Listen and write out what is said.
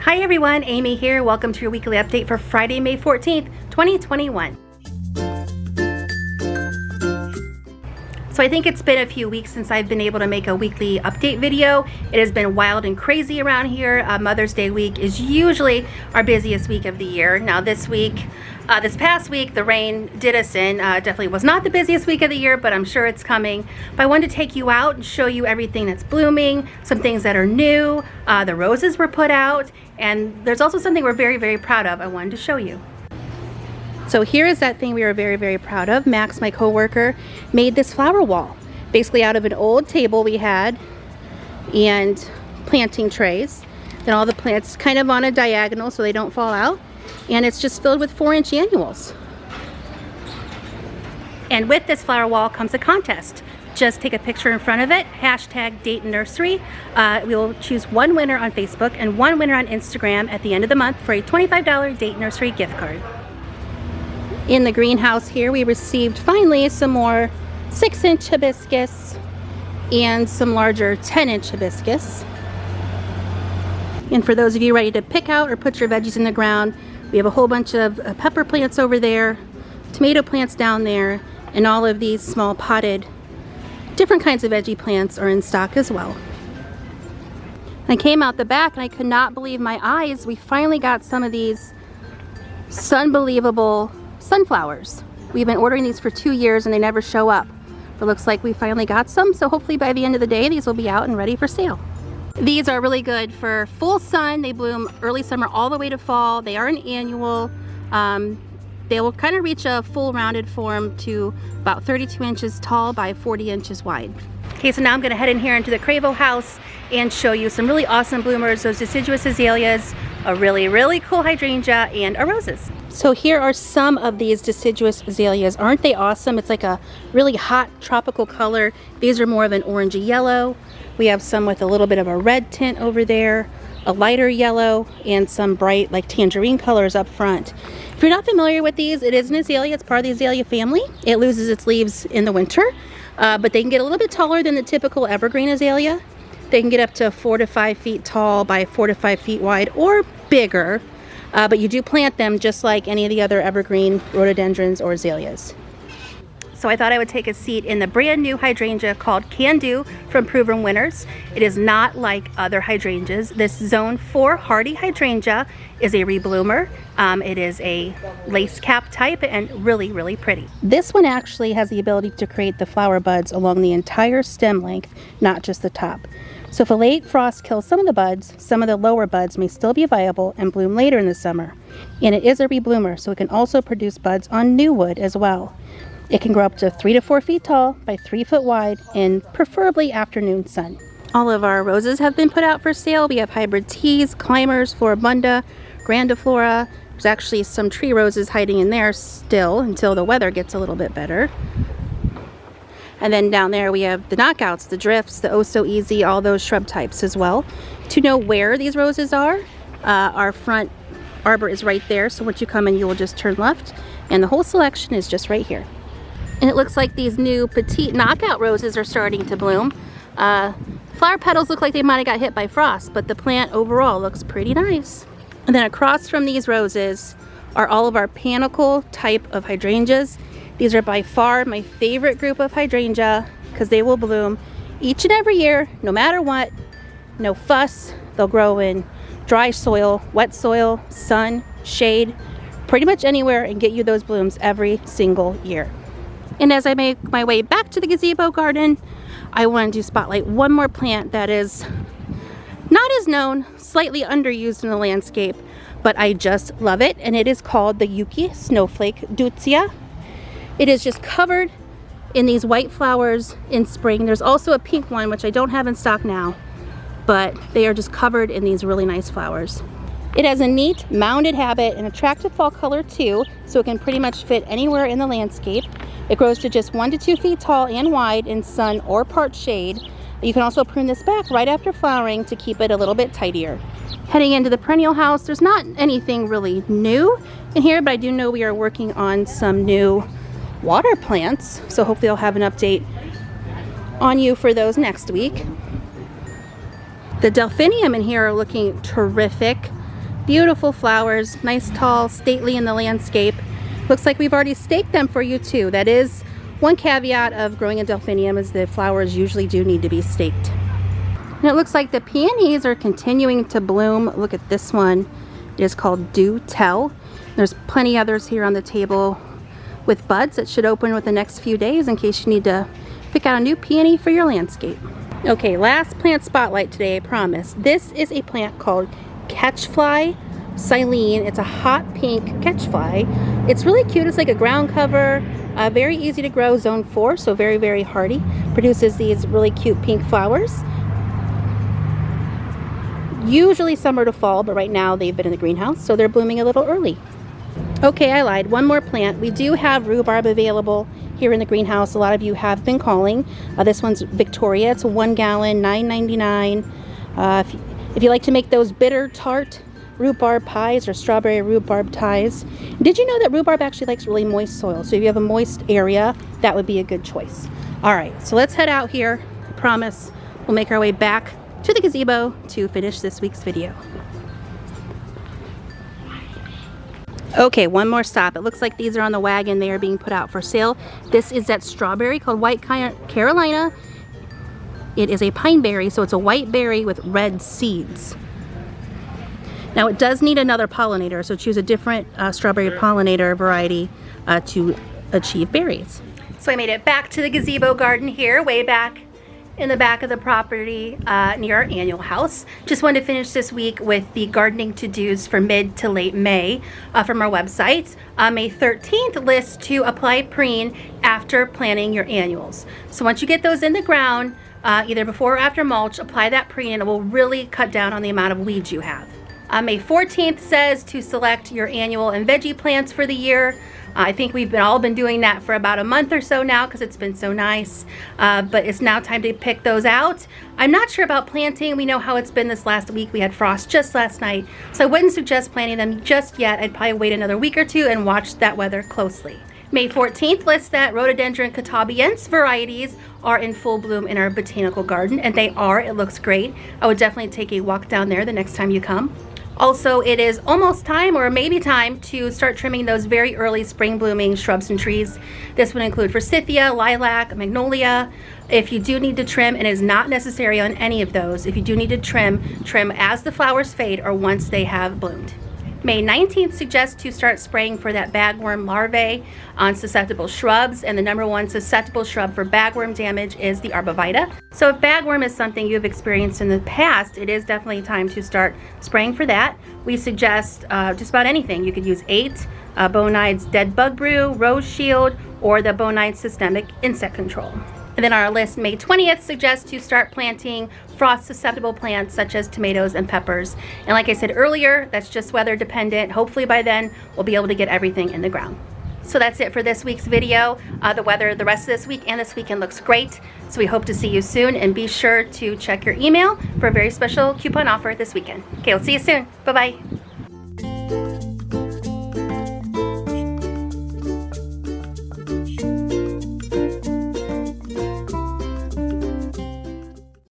Hi everyone, Amy here. Welcome to your weekly update for Friday, May 14th, 2021. So I think it's been a few weeks since I've been able to make a weekly update video. It has been wild and crazy around here. Mother's Day week is usually our busiest week of the year. Now this past week, the rain did us in. Definitely was not the busiest week of the year, but I'm sure it's coming. But I wanted to take you out and show you everything that's blooming, some things that are new. The roses were put out, and there's also something we're very, very proud of I wanted to show you. So here is that thing we were very, very proud of. Max, my coworker, made this flower wall, basically out of an old table we had and planting trays. Then all the plants kind of on a diagonal so they don't fall out. And it's just filled with 4-inch annuals. And with this flower wall comes a contest. Just take a picture in front of it, hashtag Dayton Nursery. We will choose one winner on Facebook and one winner on Instagram at the end of the month for a $25 Dayton Nursery gift card. In the greenhouse here, we received finally some more 6-inch hibiscus and some larger 10-inch hibiscus. And for those of you ready to pick out or put your veggies in the ground, we have a whole bunch of pepper plants over there, tomato plants down there, and all of these small potted different kinds of veggie plants are in stock as well. I came out the back and I could not believe my eyes. We finally got some of these unbelievable sunflowers. We've been ordering these for 2 years and they never show up. But it looks like we finally got some, so hopefully by the end of the day these will be out and ready for sale. These are really good for full sun. They bloom early summer all the way to fall. They are an annual. They will kind of reach a full rounded form to about 32 inches tall by 40 inches wide. Okay, so now I'm going to head in here into the Perennial House and show you some really awesome bloomers, those Deciduous Azaleas, a really, really cool hydrangea, and a roses. So here are some of these Deciduous Azaleas. Aren't they awesome? It's like a really hot tropical color. These are more of an orangey yellow. We have some with a little bit of a red tint over there, a lighter yellow, and some bright like tangerine colors up front. If you're not familiar with these, it is an azalea. It's part of the azalea family. It loses its leaves in the winter, but they can get a little bit taller than the typical evergreen azalea. They can get up to 4 to 5 feet tall by 4 to 5 feet wide or bigger, but you do plant them just like any of the other evergreen rhododendrons or azaleas. So I thought I would take a seat in the brand new hydrangea called Can Do from Proven Winners. It is not like other hydrangeas. This Zone 4 hardy hydrangea is a rebloomer. It is a lace cap type and really, really pretty. This one actually has the ability to create the flower buds along the entire stem length, not just the top. So if a late frost kills some of the buds, some of the lower buds may still be viable and bloom later in the summer. And it is a rebloomer, so it can also produce buds on new wood as well. It can grow up to 3 to 4 feet tall by 3 foot wide in preferably afternoon sun. All of our roses have been put out for sale. We have hybrid teas, climbers, floribunda, grandiflora. There's actually some tree roses hiding in there still until the weather gets a little bit better. And then down there we have the knockouts, the drifts, the oh so easy, all those shrub types as well. To know where these roses are, our front arbor is right there. So once you come in, you will just turn left and the whole selection is just right here. And it looks like these new petite knockout roses are starting to bloom. Flower petals look like they might have got hit by frost, but the plant overall looks pretty nice. And then across from these roses are all of our panicle type of hydrangeas. These are by far my favorite group of hydrangea because they will bloom each and every year, no matter what. No fuss. They'll grow in dry soil, wet soil, sun, shade, pretty much anywhere and get you those blooms every single year. And as I make my way back to the gazebo garden, I wanted to spotlight one more plant that is not as known, slightly underused in the landscape, but I just love it, and it is called the Yuki Snowflake Dotsia. It is just covered in these white flowers in spring. There's also a pink one, which I don't have in stock now, but they are just covered in these really nice flowers. It has a neat mounded habit, an attractive fall color too, so it can pretty much fit anywhere in the landscape. It grows to just 1 to 2 feet tall and wide in sun or part shade. You can also prune this back right after flowering to keep it a little bit tidier. Heading into the Perennial House, there's not anything really new in here, but I do know we are working on some new water plants, so hopefully I'll have an update on you for those next week. The Delphinium in here are looking terrific. Beautiful flowers, nice, tall, stately in the landscape. Looks like we've already staked them for you too. That is one caveat of growing a delphinium, is the flowers usually do need to be staked. And it looks like the peonies are continuing to bloom. Look at this one. It is called Do Tell. There's plenty others here on the table with buds that should open with the next few days in case you need to pick out a new peony for your landscape. Okay, last plant spotlight today, I promise. This is a plant called Catchfly Coryne. It's a hot pink catchfly. It's really cute. It's like a ground cover, very easy to grow, zone 4, so very, very hardy. Produces these really cute pink flowers. Usually summer to fall, but right now they've been in the greenhouse, so they're blooming a little early. Okay, I lied. One more plant. We do have rhubarb available here in the greenhouse. A lot of you have been calling. This one's Victoria. It's a 1 gallon, $9.99. If you like to make those bitter tart rhubarb pies or strawberry rhubarb ties. Did you know that rhubarb actually likes really moist soil? So if you have a moist area, that would be a good choice. All right, so let's head out here. I promise we'll make our way back to the gazebo to finish this week's video. Okay, one more stop. It looks like these are on the wagon. They are being put out for sale. This is that strawberry called White Carolina. It is a pine berry, so it's a white berry with red seeds. Now it does need another pollinator, so choose a different strawberry pollinator variety to achieve berries. So I made it back to the gazebo garden here, way back in the back of the property near our annual house. Just wanted to finish this week with the gardening to-dos for mid to late May from our website. May 13th lists to apply preen after planting your annuals. So once you get those in the ground, either before or after mulch, apply that preen and it will really cut down on the amount of weeds you have. May 14th says to select your annual and veggie plants for the year. I think we've all been doing that for about a month or so now because it's been so nice, but it's now time to pick those out. I'm not sure about planting. We know how it's been this last week. We had frost just last night, so I wouldn't suggest planting them just yet. I'd probably wait another week or two and watch that weather closely. May 14th lists that Rhododendron catabiense varieties are in full bloom in our botanical garden, and they are. It looks great. I would definitely take a walk down there the next time you come. Also, it is almost time, or maybe time, to start trimming those very early spring blooming shrubs and trees. This would include forsythia, lilac, magnolia. If you do need to trim, and it is not necessary on any of those, if you do need to trim as the flowers fade or once they have bloomed. May 19th suggests to start spraying for that bagworm larvae on susceptible shrubs, and the #1 susceptible shrub for bagworm damage is the arborvitae. So if bagworm is something you have experienced in the past, it is definitely time to start spraying for that. We suggest just about anything. You could use 8, Bonide's Dead Bug Brew, Rose Shield, or the Bonide Systemic Insect Control. And then our list, May 20th, suggests to start planting frost-susceptible plants such as tomatoes and peppers. And like I said earlier, that's just weather dependent. Hopefully by then, we'll be able to get everything in the ground. So that's it for this week's video. The weather the rest of this week and this weekend looks great. So we hope to see you soon, and be sure to check your email for a very special coupon offer this weekend. Okay, we'll see you soon. Bye-bye.